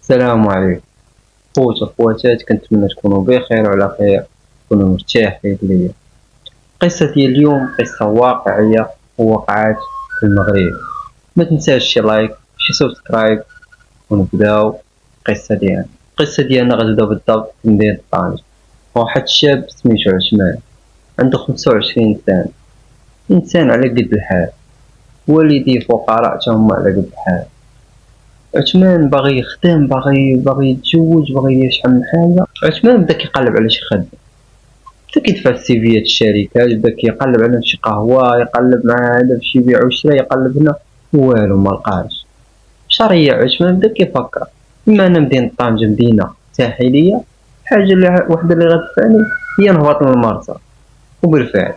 السلام عليكم. خوت وخواتات، كنتمنى تكونوا بخير وعلى خير، تكونوا مرتاحين ليا. القصة ديال اليوم قصة واقعية ووقعات في المغرب. ما تنساش شي لايك شي سبسكرايب ونبداو القصة ديالنا. القصة ديالنا غتبدا بالضبط في مدينة طنجة. واحد الشاب سميتو عثمان عنده 25 سنة، إنسان على قد الحال، والديه فقراء تا هما على قد الحال. عثمان باغي يخدم، باغي يتزوج، باغي شحال من حاجة. عثمان بدا كيقلب على شي خدمة، بدا كيدفع السيفيات الشركات، بدا كيقلب على شي قهوة، يقلب مع هذا باش يبيع ويشري، يقلب هنا والو ملقاش. مشى ريح عثمان، بدا كيفكر بما أن مدينة طنجة مدينة ساحلية، الحاجة وحدة اللي غتدفعني هي نهبط للمرسى. وبالفعل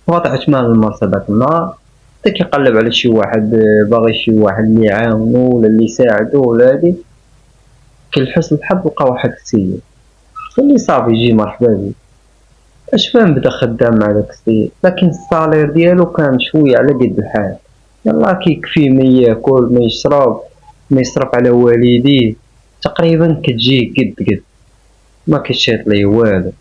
هبط عثمان للمرسى داك النهار، بدا كيقلب على شي واحد، باغي شي واحد اللي يعاونو ولا اللي يساعدو ولا هادي. كلحسن الحظ لقى واحد السيد اللي صافي يجي مرحبا بيه. عثمان بدا خدام مع داك السيد، لكن الصالير ديالو كان شوية على قد الحال، يلاه كيكفيه ما ياكل ما يشرب ما يصرف على والديه، تقريبا كتجيه قد ما كيشيط ليه والو.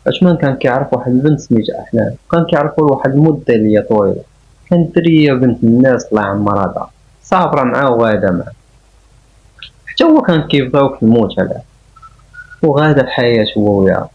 عثمان كان كيعرف واحد البنت سميتها أحلام، كان كيعرفو لواحد المدة اللي هي طويلة، كانت درية بنت الناس الله يعمرها دار، صابرة معاه وغادة معاه، حتى هو كان كيبغيو كيموت عليه وغادة الحياة هو وياها.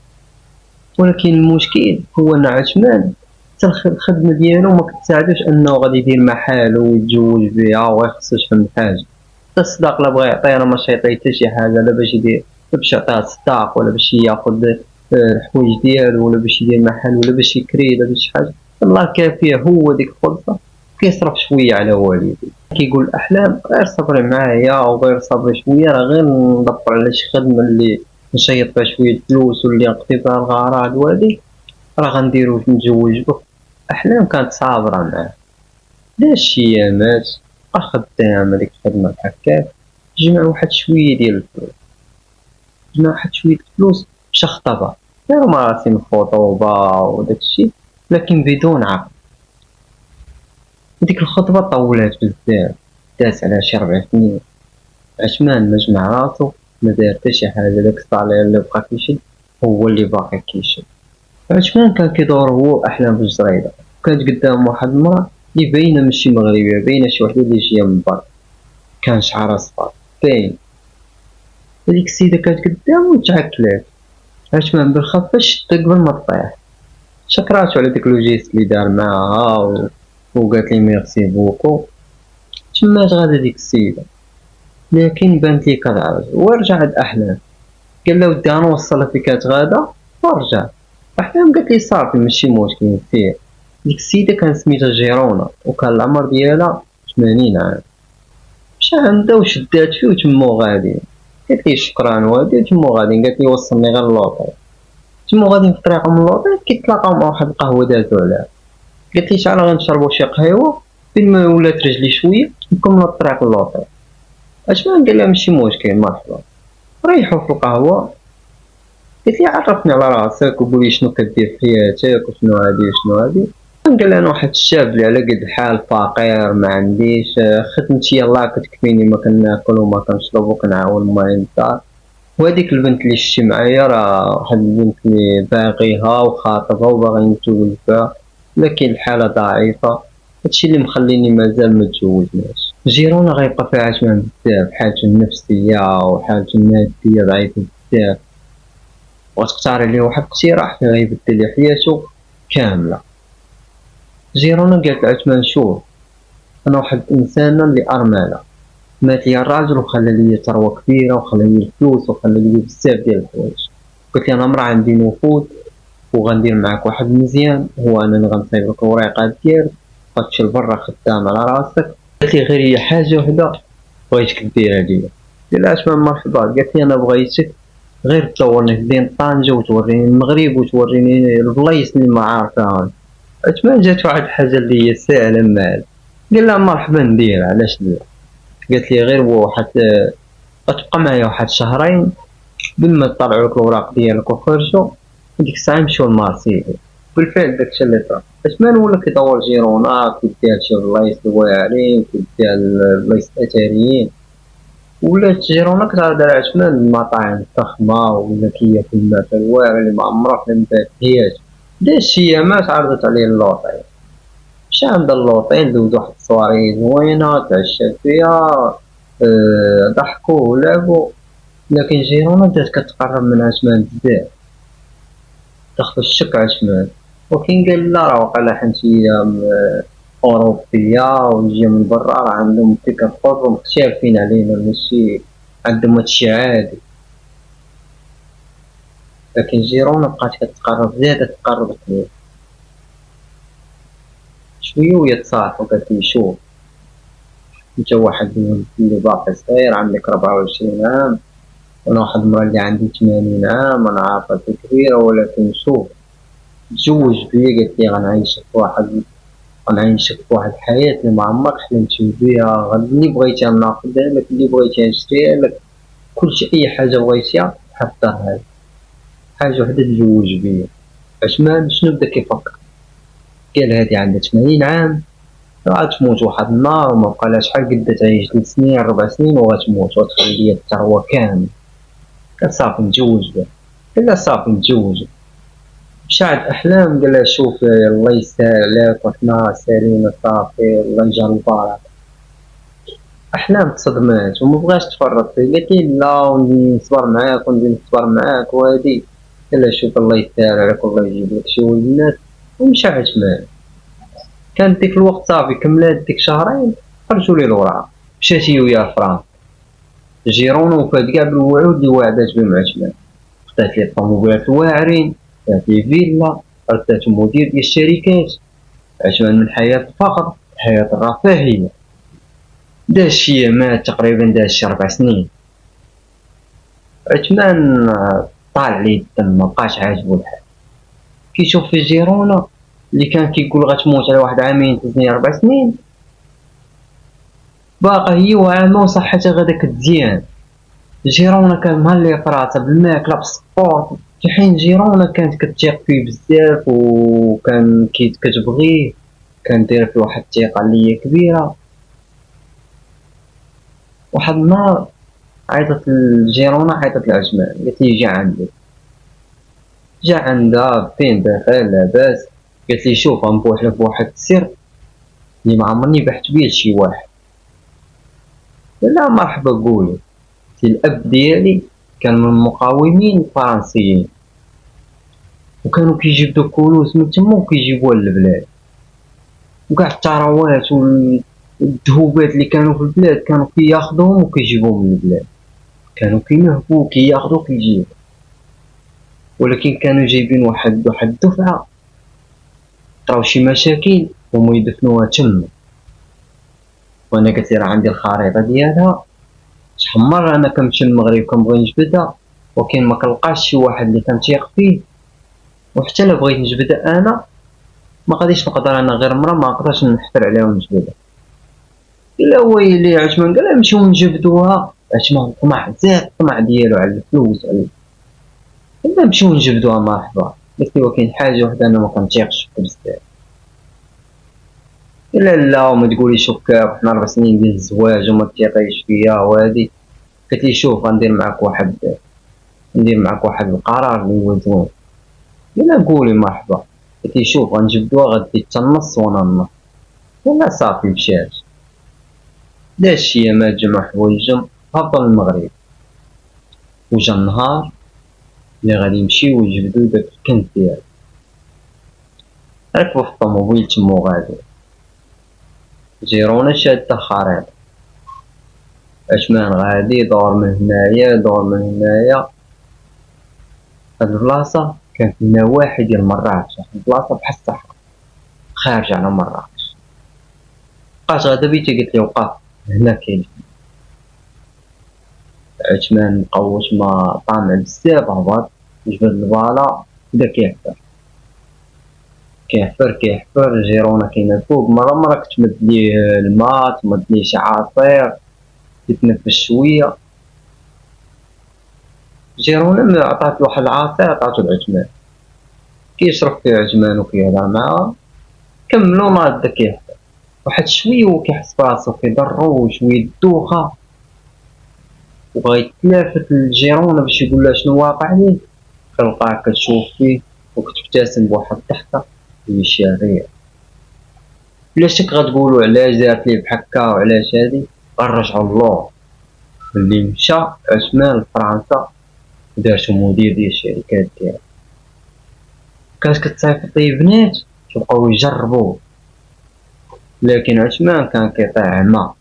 ولكن المشكل هو أن عثمان حتى الخدمة ديالو ما كتساعدوش أنه غادي يدير محال ويتزوج بها ويخصو شحال من حاجة. حتى الصداق لا بغا يعطيه راه ماشي يعطيه حتى شي حاجة، لا باش يدير، لا باش يعطيه الصداق ولا باش ياخد الحوايج ديالو ولا باش يدير محل ولا باش يكري ولا باش شي حاجة. الله كافيه هو ديك الفرصة كيصرف شوية على والديه، كيقول الأحلام غير صبري معايا وغير صبري شوية، راه غير ندبر على شي خدمة اللي نشيط فيها شوية فلوس واللي نقضي بها الغراض وهادي، راه غنديرو نتزوج بك. أحلام كانت صابرة معاه، داز شي أيامات بقى خدام هاديك الخدمة هكاك، جمع واحد شوية ديال الفلوس، مشى خطبها، دارو مراسم الخطوبة وداكشي لكن بدون عقد. ديك الخطبة طولات بزاف، دازت على شي 4 سنين. عثمان ما جمع راسو، ما دار حتى شي حاجة، داك الصالير اللي بقى كيشد هو اللي باقي كيشد. عثمان كان كيدور هو وأحلام في الجريدة، كانت قدام واحد المرا اللي باينة ماشي مغربية، باينة شي وحدة اللي جاية من برا، كان شعرها صفار باين. هاديك السيدة كانت قدامو وتعكلات، عثمان بالخفة شدها قبل ما طيح، شكراتو على داك لو جيست اللي دار معاها وقالت لي ميرسي بوكو. تمات غادا ديك السيدة، لكن بانت لي كتعرج ورجع عند أحلام، قال له ودي غنوصلك فين كانت غادا ورجع. أحلام قالت لي صافي ماشي مشكل سير. ديك السيدة كان سميتها جيرونا وكان العمر ديالها 80 عام. مشى عندها وشدات فيه وتمو غاديين، قالت لي شكرا وهادي وتمو غاديين، قالت لي وصلني غير للوطيل. تمو غاديين في طريقهم للوطيل كيتلاقاو مع واحد القهوة دازو عليها، قالت لي شحال غنشربو شي قهيوة، فين ما ولات رجلي شوية نكملو الطريق للوطيل. عثمان قال لها ماشي مشكل مرحبا. ريحو في القهوة، قالت لي عرفني على راسك وقولي شنو كدير في حياتك وشنو هادي وشنو هادي. قال انا واحد الشاب اللي على قد الحال فقير ما عنديش خدمتي يلاه كتكفيني، ما كناكل وما كنشرب وكنعاون ماي الدار. وهاديك البنت اللي شتي معايا راه واحد البنت اللي باغيها وخاطبها وباغي نتزوج بها، لكن الحالة ضعيفة، هادشي اللي مخليني مازال متزوجناش. جيرونا غيبقى فيها عثمان بزاف، حالته النفسية وحالته المادية ضعيفة بزاف، وتقترح عليه واحد الاقتراح فين غيبدل ليه حياته كاملة. جيرونا قالت لعثمان شوف، انا واحد الانسانة اللي ارملة، مات ليا الراجل وخلى ليا ثروة كبيرة وخلى ليا الفلوس وخلى ليا بزاف ديال الحوايج، قلت لي انا مرا عندي نفوذ وغندير معاك واحد مزيان، هو انني غنصايبك الوريقات ديالك غتمشي لبرا خدام على راسك. قالت لي غير هي حاجة وحدة بغيتك ديرها ليا. قلت لها عثمان مرحبا، قالت لي انا بغيتك غير تصورني في مدينة طنجة وتوريني المغرب وتوريني البلايص اللي ما عارفاهاش. عثمان جات واحد الحاجة اللي هي ساهلة مال، قال لها مرحبا ندير علاش لا. قالت لي غير هو واحد غتبقى معايا واحد شهرين بما طلعوا لك الوراق ديالك وخرجوا، ديك الساعة نمشيو لمارسيليا. بالفعل داكشي اللي طرا، عثمان ولا كيدور جيرونا كيديها لشي بلايص واعرين، كيديها لبلايص أثريين، ولات جيرونا كتعرض على عثمان المطاعم الفخمة ولا كياكل الماء في الواعر اللي معمرها في المباتيات. داز أيامات عرضت عليه اللوطين، مشى عند اللوطين دوز واحد الصواري زوينة تعشات فيها، ضحكو ولعبو. لكن جيرونا بدات كتقرب من عثمان بزاف، دخلو الشك عثمان، ولكن قال لا راه وقيلا حيت هي أوروبية وجاية من برا راه عندهم فكر حر ومختلفين علينا، ماشي عندهم هادشي عادي. لكن جيرونا بقات كتقرب، زادت تقربت ليه شوية وهي تصاحبو، قالتلي شوف انت واحد اللي باقي صغير عندك 24 عام، وانا واحد المرا اللي عندي 80 عام، انا عارفك كبيرة، ولكن شوف تزوج بيا. قالتلي غنعيشك فواحد الحياة اللي معمرك حلمتي بيها، اللي بغيتيها ناخدها لك، اللي بغيتيها نشريها لك، كلشي أي حاجة بغيتيها حضرها لك، حاجة وحدة تزوج بيا. عثمان شنو بدا كيفكر، قال هادي عندها 80 عام غتموت واحد النهار وما بقالها شحال قدا تعيش، 3 سنين 4 سنين وغتموت وتخلي ليا الثروة كامل. قال صافي نتزوج بها. قال لها صافي نتزوج. مشى عند أحلام قال لها شوفي الله يسهل عليك وحنا سالينا صافي الله يجعل البركة. أحلام تصدمات ومبغاش تفرط فيه، قالتلي لا وندي نصبر معاك وندي نصبر معاك وهادي. قال لها شوف الله يسهل عليك والله يجيب لك شي ولينات. ومشى عثمان. كان ديك الوقت صافي كملات ديك شهرين، خرجوا ليه الوراق، مشات هي وياه لفرنسا جيرونا، وفات كاع بالوعود اللي وعدات بهم عثمان. خدات ليه الطوموبيلات الواعرين، خدات ليه فيلا، رداتو مدير ديال الشركات. عثمان من حياة الفقر حياة الرفاهية. داز شي أيامات تقريبا، داز شي 4 سنين. عثمان طالع ليه الدم، مبقاش عاجبو الحال، كيشوف في جيرونا اللي كان كيقول غتموت على واحد عامين 3 سنين 4 سنين، باقا هي وعامة وصحتها غادا كتزيان. جيرونا كان مهلي فراسها بالماكلة بالسبور، في حين جيرونا كانت كتيق فيه بزاف وكان كتبغيه، كان داير فيه واحد الثقة اللي هي كبيرة. واحد النهار عيطت لجيرونا، عيطت لعثمان، قالتلي جا عندي. جا عندها فين بخير لاباس. قالتلي شوف غنبوح لك بواحد السر اللي معمرني بحث بيه لشي واحد. قال لها مرحبا قولي. الاب ديالي كان من المقاومين الفرنسيين، وكانوا كيجبدو الكنوز من تما وكيجيبوها للبلاد، وكاع الثروات والذهوبات اللي كانوا في البلاد كانوا كياخدوهم وكيجيبوهم للبلاد، كانوا كينهبو كياخدو كيجيبو. ولكن كانوا جايبين واحد الدفعة طراو شي مشاكل هما يدفنوها تما. وانا قلت راه عندي الخريطة ديالها، شحال مرة انا كنمشي للمغرب كنبغي نجبدها ولكن ما كنلقاش شي واحد اللي كنتيق فيه، وحتى الا بغيت نجبدها انا ما غاديش نقدر، انا غير مرة ما نقدرش نحفر عليها ونجبدها. الا ويلي عثمان قال نمشيو نجبدوها. عثمان طمع، زاد الطمع ديالو على الفلوس، قال نمشيو نجبدوها مرحبا. قلت له ولكن حاجة وحدة انا ما كنتيقش فيك بزاف. لا لا وما تقوليش هكا، حنا 4 سنين ديال الزواج وما تيقيش فيا وهادي. قلت لي شوف غندير معاك واحد القرار اللي هو زوين. قال قولي مرحبا. قلت لي شوف غنجبدوها غدي حتى النص وانا النص. قال صافي مشات. داز شي ايامات جمع حوايجهم هبط للمغرب، وجا النهار اللي غادي يمشيو يجبدو داك الكنز ديالو. ركبو في الطوموبيل تما وغادي. جيرونا شادة خريطة، عثمان غادي دور من هنايا دور من هنايا. هاد البلاصة كانت في النواحي ديال مراكش، واحد البلاصة بحال الصحراء خارجة على مراكش. بقات غادا بيتي قالت لي وقف هنا كاين. عثمان مقوش ما طامع بزاف، هبط جبد البالا بدا كيحفر. جيرونا كاينة فوق، مرة كتمد ليه الماء، تمد ليه شي عصير يتنفس شوية. جيرونا عطاتو واحد العصير عطاتو لعثمان، كيشرب فيه عثمان وكيهضر معاه. كملو ناض بدا كيحفر واحد شوية وكيحس براسو كيضرو شوية الدوخة. وبغا يتلافت لجيرونا باش يقولها شنو واقع ليه، كنلقاك كتشوف فيه وكتبتسم بواحد الضحكة هي شرير. بلا شك غتقولوا علاش دارت ليه بحكا وعلاش هادي، غنرجعو للور ملي مشى عثمان لفرنسا ودارتو مدير ديال الشركات ديالو. كانت كتصيفط ليه بنات كيبقاو يجربوه، لكن عثمان كان كيطيع عمى،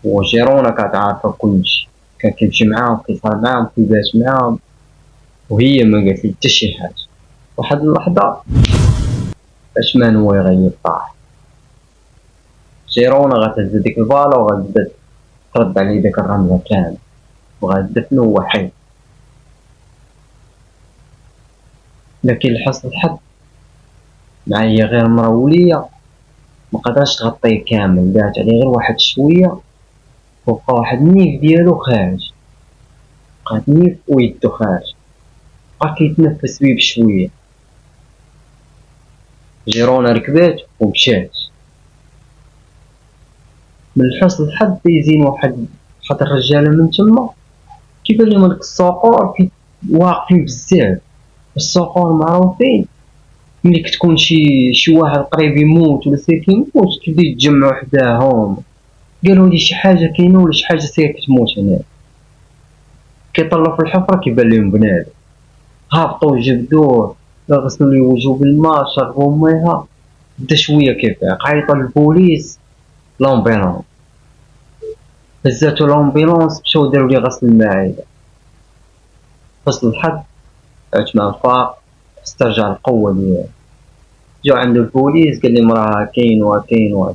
وجيرونا كانت عارفة كلشي، كان كيمشي معاهم كيسهر معاهم كيبات معاهم، وهي ما قالت ليه حتى شي حاجة. واحد اللحظة عثمان هو يغيب طاح، جيرونا غتهز ديك البالا وغتبدا ترد عليه داك الرملة كامل وغتدفنو وهو حي. لكن لحسن الحظ مع هي غير مرا ولية مقدرش تغطيه كامل، دارت عليه غير واحد شوية وبقى واحد النيف ديالو خارج، بقات نيف ويدو خارج، بقى كيتنفس بيه بشوية. جيرونا ركبات ومشات. من لحسن الحظ يزين واحد الرجالة من تما كيبان ليهم هادوك الصقور واقفين بزاف. الصقور معروفين ملي كتكون شي واحد قريب يموت ولا سير كيموت كيبداو يتجمعوا حداهم، قالوا هادي شي حاجة كاينة ولا شي حاجة سير كتموت هنا. كيطلعوا في الحفرة كيبان ليهم بنادم، هبطوا جبدوه غسلوا ليه وجهو بالماء شربوا ميها، بدا شوية كيفيق، عيطوا للبوليس لومبيلونس، هزاتو لومبيلونس مشاو داروا ليه غسل المعدة. حسن الحظ عثمان فاق استرجع القوة ديالو، جاو عندو البوليس قال لهم راه كاين وكاين.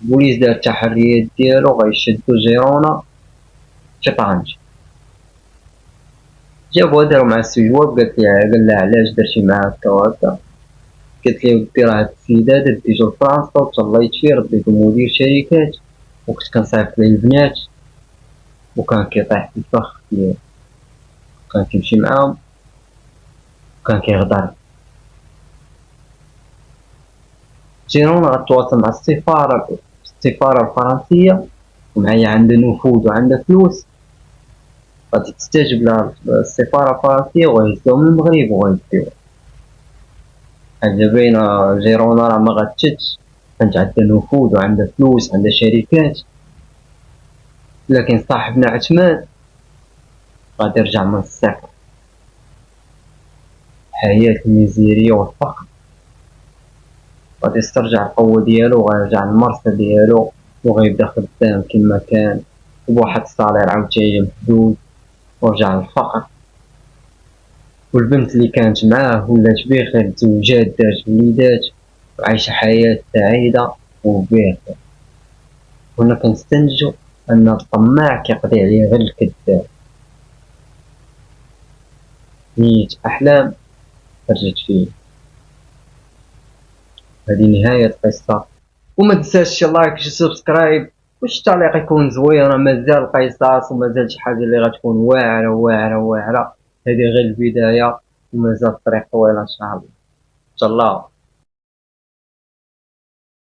البوليس دار التحريات ديالو غيشدو جيرونا في طنجة، جابوها دارو مع السجواب قال لها علاش درتي معاها هكا وهكا، قالت ليه ودي راه هاد السيد هذا ديتو لفرنسا وتهليت فيه رديتو مدير شركات وكنت كنصيفط ليه البنات وكان كيطيح في الفخ ديالو، كان كيمشي معاهم وكان كيغدر. جيرونا غتواصل مع السفارة الفرنسية ومعايا عندها نفوذ وعندها فلوس، غادي تستجب لها السفارة الفرنسية وغيهزوهم للمغرب وغيديوه. حاجة باينة جيرونا راه مغتتش، كانت عندها نفوذ وعندها فلوس وعندها شركات، لكن صاحبنا عثمان غادي يرجع من الصفر، حياة الميزيريا والفقر، غادي يسترجع القوة ديالو وغيرجع للمرسى ديالو وغيبدا خدام كيما كان وبواحد الصالير عاوتاني محدود، ورجع للفقر. والبنت اللي كانت معاه ولات بخير، تزوجات دارت وليدات وعايشة حياة سعيدة وبخير. كنا كنستنتجو أن الطماع كيقضي عليه غير الكذاب، نية أحلام خرجت فيه. هذه نهاية القصة، وما تنساش لايك سبسكرايب واش التعليق يكون زوين، راه مازال قصص ومازال شي حاجة اللي غتكون واعرة واعرة واعرة، هذه غير البداية ومازال الطريق طويلة إن شاء الله. تهلاو.